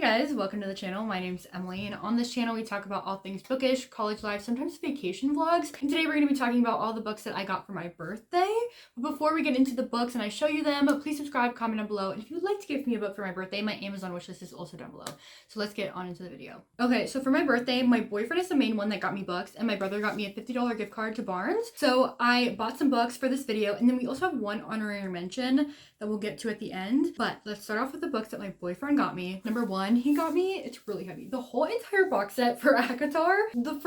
guys, welcome to the channel. My name's Emily, and on this channel we talk about all things bookish, college life, sometimes vacation vlogs. And today we're going to be talking about all the books that I got for my birthday. But before we get into the books and I show you them, please subscribe, comment down below, and if you would like to give me a book for my birthday, my Amazon wishlist is also down below. So let's get on into the video. Okay, so for my birthday, my boyfriend is the main one that got me books, and my brother got me a $50 gift card to Barnes. So I bought some books for this video, and then we also have one honorary mention that we'll get to at the end. But let's start off with the books that my boyfriend got me. Number one, he got me, it's really heavy, the whole entire box set for Acatar. I have the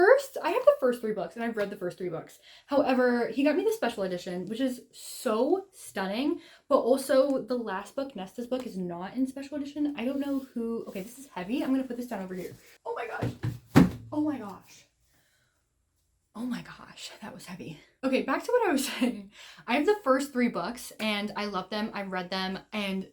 first three books and I've read the first three books. However, he got me the special edition, which is so stunning, but also the last book, Nesta's book, is not in special edition. I don't know who, okay, this is heavy. I'm gonna put this down over here. Oh my gosh. Oh my gosh. Oh my gosh, that was heavy. Okay, back to what I was saying. I have the first three books and I love them. I've read them, and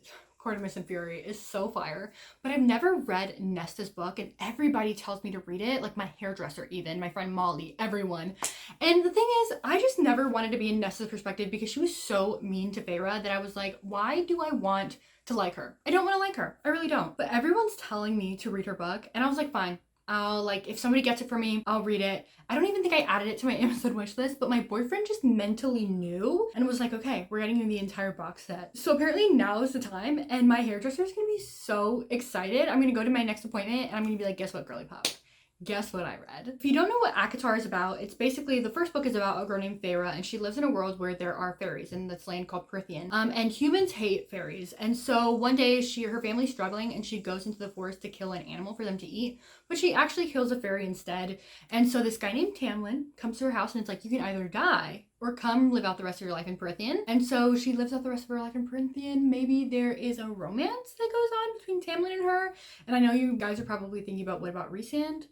Artemis and Fury is so fire, but I've never read Nesta's book, and everybody tells me to read it, like my hairdresser even, my friend Molly, everyone. And the thing is, I just never wanted to be in Nesta's perspective because she was so mean to Feyre that I was like, why do I want to like her? I don't want to like her. I really don't. But everyone's telling me to read her book, and I was like, fine. If somebody gets it for me, I'll read it. I don't even think I added it to my Amazon wish list, but my boyfriend just mentally knew and was like, okay, we're getting you the entire box set. So apparently now is the time, and my hairdresser is gonna be so excited. I'm gonna go to my next appointment and I'm gonna be like, guess what, girly pop? Guess what I read? If you don't know what Acatar is about, it's basically, the first book is about a girl named Feyre, and she lives in a world where there are fairies in this land called Prythian. And humans hate fairies. And so one day her family's struggling and she goes into the forest to kill an animal for them to eat, but she actually kills a fairy instead. And so this guy named Tamlin comes to her house and it's like, you can either die or come live out the rest of your life in Prythian. And so she lives out the rest of her life in Prythian. Maybe there is a romance that goes on between Tamlin and her. And I know you guys are probably thinking about, what about Rhysand?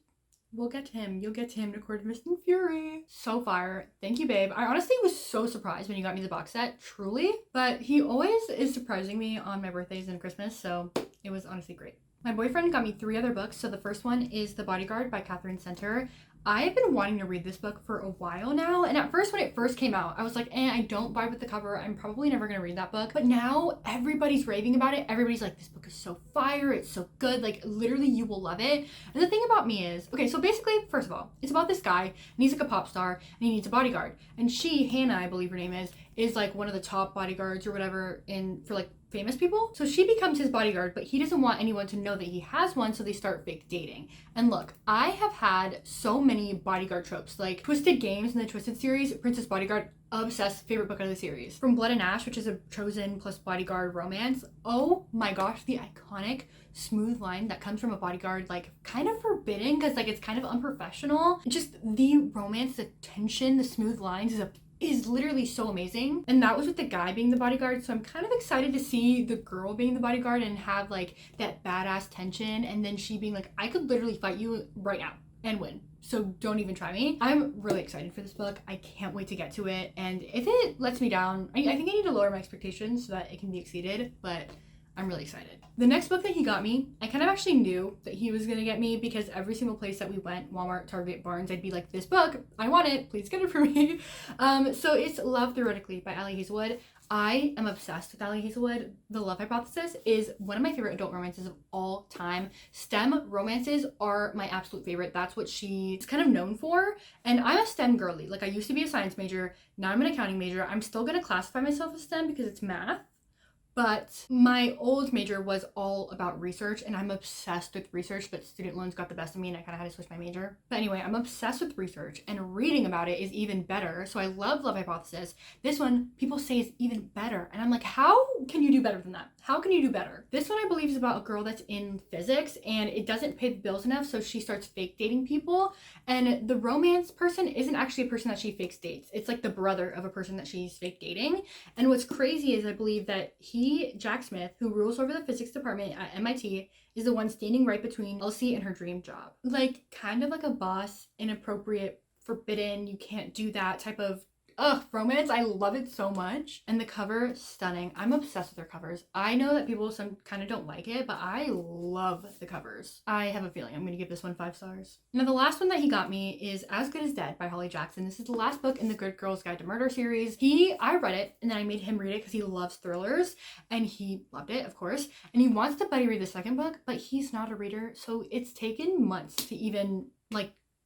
We'll get to him. You'll get to him to Artemis and Fury. So fire. Thank you, babe. I honestly was so surprised when you got me the box set, truly. But he always is surprising me on my birthdays and Christmas, so it was honestly great. My boyfriend got me three other books. So the first one is The Bodyguard by Catherine Center. I've been wanting to read this book for a while now, and at first when it first came out I was like, I don't vibe with the cover, I'm probably never gonna read that book. But now everybody's raving about it. Everybody's like, this book is so fire, it's so good, like literally you will love it. And the thing about me is, okay, so basically, first of all, it's about this guy and he's like a pop star and he needs a bodyguard, and Hannah, I believe her name is like one of the top bodyguards or whatever for like famous people. So she becomes his bodyguard, but he doesn't want anyone to know that he has one, so they start fake dating. And look, I have had so many bodyguard tropes, like Twisted Games in the Twisted series, Princess Bodyguard, obsessed, favorite book of the series. From Blood and Ash, which is a chosen plus bodyguard romance, oh my gosh, the iconic smooth line that comes from a bodyguard, like kind of forbidden because like it's kind of unprofessional. Just the romance, the tension, the smooth lines is literally so amazing. And that was with the guy being the bodyguard, so I'm kind of excited to see the girl being the bodyguard and have like that badass tension, and then she being like, I could literally fight you right now and win, so don't even try me. I'm really excited for this book. I can't wait to get to it, and if it lets me down, I think I need to lower my expectations so that it can be exceeded, but I'm really excited. The next book that he got me, I kind of actually knew that he was gonna get me because every single place that we went, Walmart, Target, Barnes, I'd be like, this book, I want it, please get it for me. So it's Love Theoretically by Ali Hazelwood. I am obsessed with Ali Hazelwood. The Love Hypothesis is one of my favorite adult romances of all time. STEM romances are my absolute favorite. That's what she's kind of known for. And I'm a STEM girly. Like, I used to be a science major, now I'm an accounting major. I'm still gonna classify myself as STEM because it's math. But my old major was all about research, and I'm obsessed with research, but student loans got the best of me and I kind of had to switch my major. But anyway, I'm obsessed with research, and reading about it is even better. So I love Love Hypothesis. This one, people say is even better. And I'm like, how can you do better than that? How can you do better? This one I believe is about a girl that's in physics and it doesn't pay the bills enough, so she starts fake dating people. And the romance person isn't actually a person that she fakes dates. It's like the brother of a person that she's fake dating. And what's crazy is I believe that Jack Smith, who rules over the physics department at MIT, is the one standing right between Elsie and her dream job. Like, kind of like a boss, inappropriate, forbidden, you can't do that type of Ugh, romance. I love it so much. And the cover, stunning. I'm obsessed with their covers. I know that people some kind of don't like it, but I love the covers. I have a feeling I'm going to give this one 5 stars. Now, the last one that he got me is As Good as Dead by Holly Jackson. This is the last book in the Good Girls Guide to Murder series. I read it and then I made him read it because he loves thrillers and he loved it, of course. And he wants to buddy read the second book, but he's not a reader. So it's taken months to even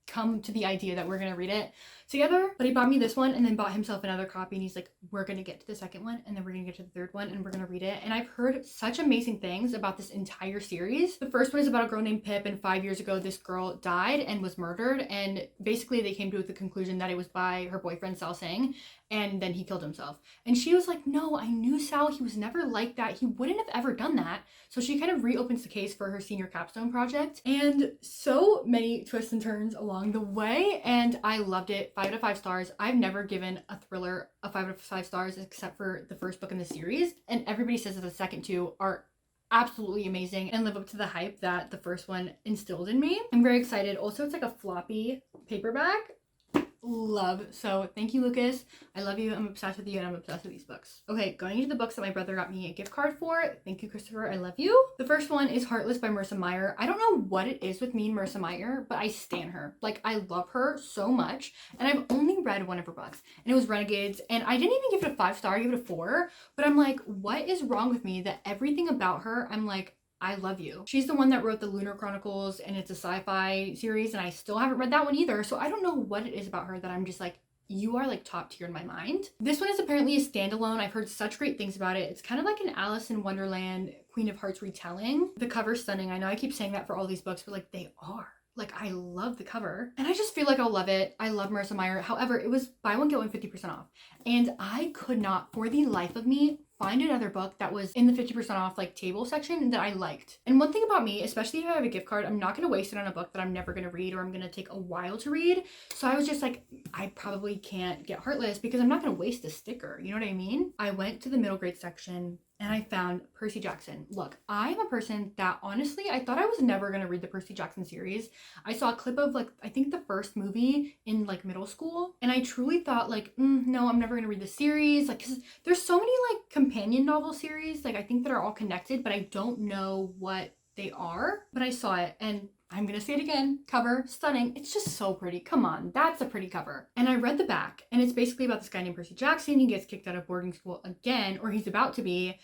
come to the idea that we're gonna read it together. But he bought me this one and then bought himself another copy, and he's like, we're gonna get to the second one and then we're gonna get to the third one and we're gonna read it. And I've heard such amazing things about this entire series. The first one is about a girl named Pip, and 5 years ago this girl died and was murdered, and basically they came to the conclusion that it was by her boyfriend Sal Singh, and then he killed himself. And she was like, no, I knew Sal, he was never like that, he wouldn't have ever done that. So she kind of reopens the case for her senior capstone project, and so many twists and turns along the way, and I loved it. 5 out of 5 stars. I've never given a thriller a 5 out of 5 stars except for the first book in the series, and everybody says that the second two are absolutely amazing and live up to the hype that the first one instilled in me. I'm very excited. Also, it's like a floppy paperback. Love. So thank you, Lucas. I love you. I'm obsessed with you, and I'm obsessed with these books. Okay, going into the books that my brother got me a gift card for. Thank you, Christopher. I love you. The first one is Heartless by Marissa Meyer. I don't know what it is with me and Marissa Meyer, but I stan her. Like, I love her so much, and I've only read one of her books, and it was Renegades, and I didn't even give it a 5 star. I gave it a 4, but I'm like, what is wrong with me that everything about her, I'm like, I love you. She's the one that wrote the Lunar Chronicles, and it's a sci-fi series, and I still haven't read that one either. So I don't know what it is about her that I'm just like, you are like top tier in my mind. This one is apparently a standalone. I've heard such great things about it. It's kind of like an Alice in Wonderland, Queen of Hearts retelling. The cover's stunning. I know I keep saying that for all these books, but like they are. Like, I love the cover, and I just feel like I'll love it. I love Marissa Meyer. However, it was buy one, get one 50% off. And I could not, for the life of me, find another book that was in the 50% off like table section that I liked. And one thing about me, especially if I have a gift card, I'm not going to waste it on a book that I'm never going to read, or I'm going to take a while to read. So I was just like, I probably can't get Heartless because I'm not going to waste a sticker. You know what I mean? I went to the middle grade section and I found Percy Jackson. Look, I'm a person that honestly, I thought I was never going to read the Percy Jackson series. I saw a clip of like, I think the first movie in like middle school, and I truly thought like, no, I'm never going to read the series. Like, cause there's so many like companion novel series, like I think that are all connected, but I don't know what they are. But I saw it, and I'm gonna say it again, cover, stunning. It's just so pretty. Come on, that's a pretty cover. And I read the back, and it's basically about this guy named Percy Jackson. He gets kicked out of boarding school again, or he's about to be,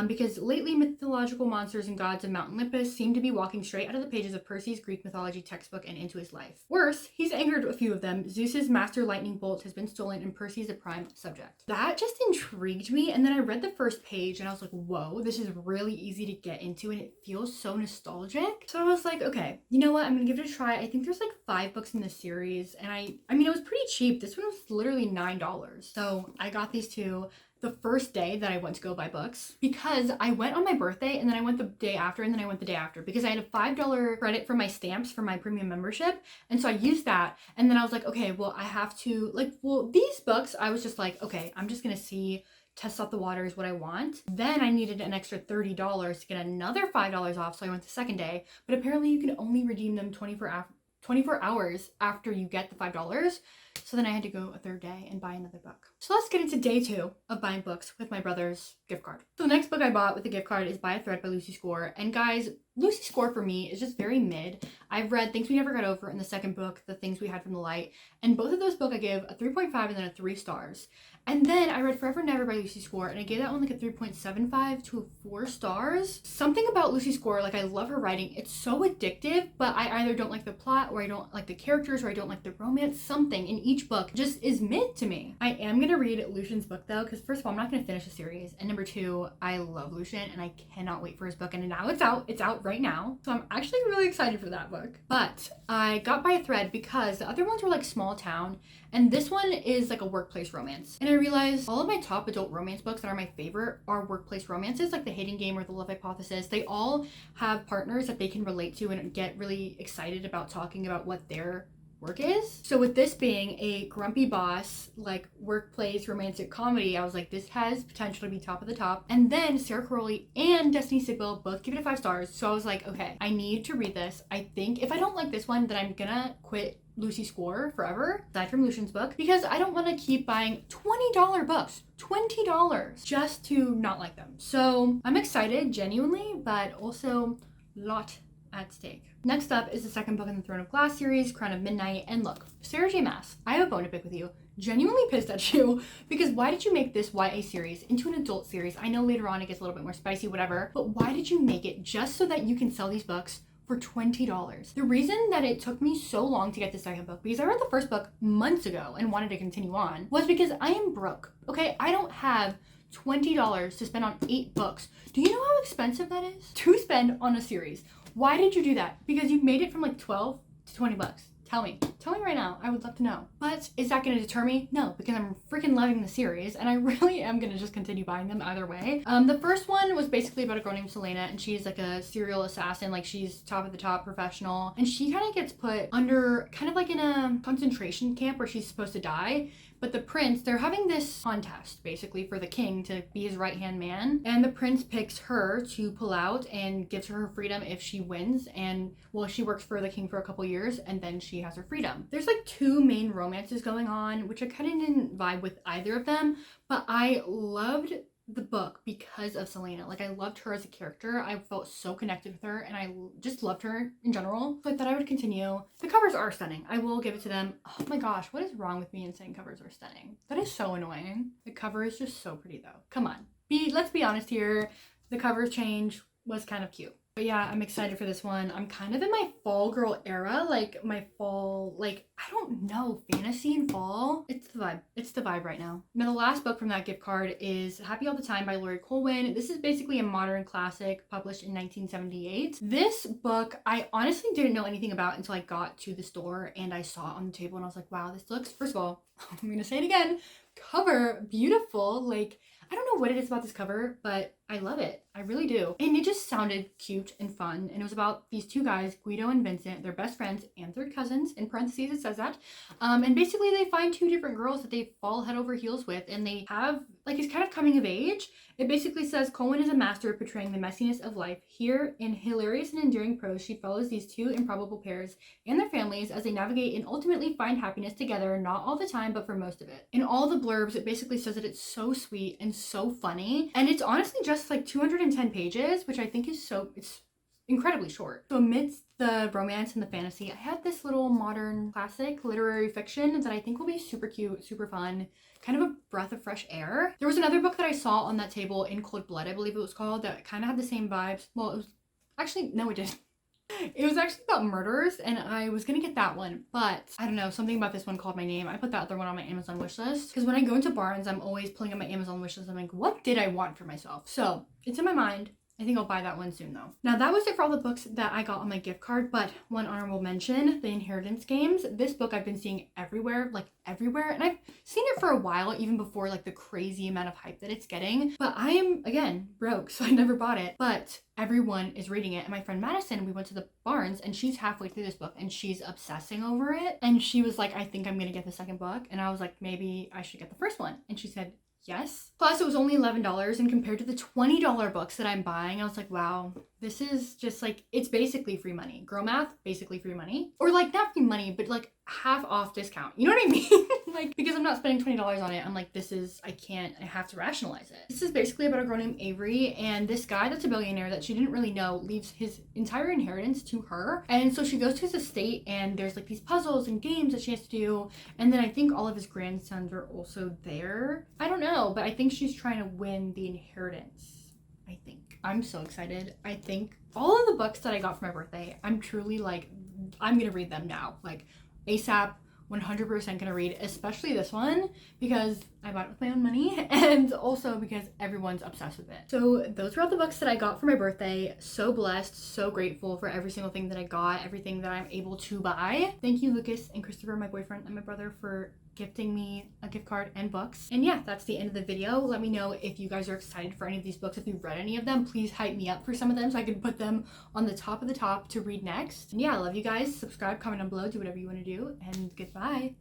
because lately mythological monsters and gods of Mount Olympus seem to be walking straight out of the pages of Percy's Greek mythology textbook and into his life. Worse, he's angered a few of them. Zeus's master lightning bolt has been stolen, and Percy's a prime subject. That just intrigued me, and then I read the first page, and I was like, whoa, this is really easy to get into, and it feels so nostalgic. So I was like, okay, you know what? I'm gonna give it a try. I think there's like 5 books in this series, and I mean, it was pretty cheap. This one was literally $9. So I got these two the first day that I went to go buy books, because I went on my birthday, and then I went the day after, and then I went the day after, because I had a $5 credit for my stamps for my premium membership. And so I used that, and then I was like, okay, well, I have to like, well, these books, I was just like, okay, I'm just gonna see, test out the waters, what I want. Then I needed an extra $30 to get another $5 off, so I went the second day. But apparently you can only redeem them 24 hours after you get the $5. So then I had to go a third day and buy another book. So let's get into day 2 of buying books with my brother's gift card. So the next book I bought with the gift card is By a Thread by Lucy Score. And guys, Lucy Score for me is just very mid. I've read Things We Never Got Over in the second book, The Things We Had from the Light. And both of those books I give a 3.5 and then a 3 stars. And then I read Forever Never by Lucy Score, and I gave that one like a 3.75 to a 4 stars. Something about Lucy Score, like I love her writing. It's so addictive, but I either don't like the plot, or I don't like the characters, or I don't like the romance. Something in each book just is mid to me. I am gonna read Lucian's book though, because first of all, I'm not gonna finish the series, and number 2, I love Lucian, and I cannot wait for his book, and now it's out right now. So I'm actually really excited for that book. But I got By a Thread because the other ones were like small town, and this one is like a workplace romance. And I realized all of my top adult romance books that are my favorite are workplace romances, like The Hating Game or The Love Hypothesis. They all have partners that they can relate to and get really excited about talking about what their work is. So with this being a grumpy boss, like workplace romantic comedy, I was like, this has potential to be top of the top. And then Sarah Crowley and Destiny Sigwell both give it 5 stars. So I was like, okay, I need to read this. I think if I don't like this one, then I'm gonna quit Lucy Score forever, aside from Lucian's book, because I don't want to keep buying $20 books, $20 just to not like them. So I'm excited, genuinely, but also a lot at stake. Next up is the second book in the Throne of Glass series, Crown of Midnight. And look, Sarah J. Maas, I have a bone to pick with you. Genuinely pissed at you because why did you make this YA series into an adult series? I know later on it gets a little bit more spicy, whatever, but why did you make it just so that you can sell these books for $20? The reason that it took me so long to get the second book, because I read the first book months ago and wanted to continue on, was because I am broke. Okay, I don't have $20 to spend on 8 books. Do you know how expensive that is to spend on a series? Why did you do that? Because you made it from like 12 to 20 bucks. Tell me right now. I would love to know. But is that going to deter me? No, because I'm freaking loving the series and I really am going to just continue buying them either way. The first one was basically about a girl named Selena, and she's like a serial assassin. Like, she's top of the top professional, and she kind of gets put under kind of like in a concentration camp where she's supposed to die. But the prince, they're having this contest basically for the king to be his right-hand man. And the prince picks her to pull out and gives her her freedom if she wins. And well, she works for the king for a couple years and then she has her freedom. There's like 2 main romances going on, which I kind of didn't vibe with either of them. But I loved the book because of Selena. Like, I loved her as a character. I felt so connected with her and I just loved her in general. So I thought I would continue. The covers are stunning. I will give it to them. Oh my gosh, what is wrong with me in saying covers are stunning? That is so annoying. The cover is just so pretty though. Come on. Let's be honest here. The cover change was kind of cute. But yeah, I'm excited for this one. I'm kind of in my fall girl era, like my fall, like, I don't know, fantasy and fall. It's the vibe. It's the vibe right now. Now, the last book from that gift card is Happy All the Time by Laurie Colwin. This is basically a modern classic published in 1978. This book, I honestly didn't know anything about until I got to the store and I saw it on the table and I was like, wow, this looks, first of all, I'm gonna say it again, cover, beautiful. Like, I don't know what it is about this cover, but I love it. I really do. And it just sounded cute and fun. And it was about these 2 guys, Guido and Vincent. They're best friends and third cousins. In parentheses, it says that. And basically they find 2 different girls that they fall head over heels with. And they have, like, it's kind of coming of age. It basically says, Colwin is a master of portraying the messiness of life. Here, in hilarious and endearing prose, she follows these 2 improbable pairs and their families as they navigate and ultimately find happiness together, not all the time, but for most of it. In all the blurbs, it basically says that it's so sweet and so funny. And it's honestly just like 210 pages, which I think is it's incredibly short. So amidst the romance and the fantasy, I had this little modern classic literary fiction that I think will be super cute, super fun, kind of a breath of fresh air. There was another book that I saw on that table, In Cold Blood, I believe it was called, that kind of had the same vibes. Well, it was actually, no, it didn't. It was actually about murders and I was gonna get that one, but I don't know, something about this one called my name. I put that other one on my Amazon wish list because when I go into Barnes, I'm always pulling up my Amazon wish list. I'm like, what did I want for myself? So it's in my mind. I think I'll buy that one soon though. Now that was it for all the books that I got on my gift card, but one honorable mention, The Inheritance Games. This book I've been seeing everywhere, and I've seen it for a while, even before like the crazy amount of hype that it's getting. But I am, again, broke, so I never bought it, but everyone is reading it. And my friend Madison, we went to the Barnes and she's halfway through this book and she's obsessing over it. And she was like, I think I'm gonna get the second book. And I was like, maybe I should get the first one. And she said, yes. Plus it was only $11, and compared to the $20 books that I'm buying, I was like, wow, this is just like, it's basically free money. Girl math, basically free money. Or like, not free money, but like half off discount. You know what I mean? Like, because I'm not spending $20 on it, I'm like, this is, I have to rationalize it. This is basically about a girl named Avery, and this guy that's a billionaire that she didn't really know leaves his entire inheritance to her. And so she goes to his estate and there's like these puzzles and games that she has to do. And then I think all of his grandsons are also there. I don't know, but I think she's trying to win the inheritance. I think. I'm so excited. I think all of the books that I got for my birthday, I'm truly like, I'm gonna read them now. Like ASAP, 100% gonna read, especially this one, because I bought it with my own money, and also because everyone's obsessed with it. So those were all the books that I got for my birthday. So blessed, so grateful for every single thing that I got, everything that I'm able to buy. Thank you, Lucas and Christopher, my boyfriend and my brother, for gifting me a gift card and books. And yeah, that's the end of the video. Let me know if you guys are excited for any of these books. If you've read any of them, please hype me up for some of them so I can put them on the top of the top to read next. And yeah, I love you guys. Subscribe, comment down below, do whatever you want to do, and goodbye.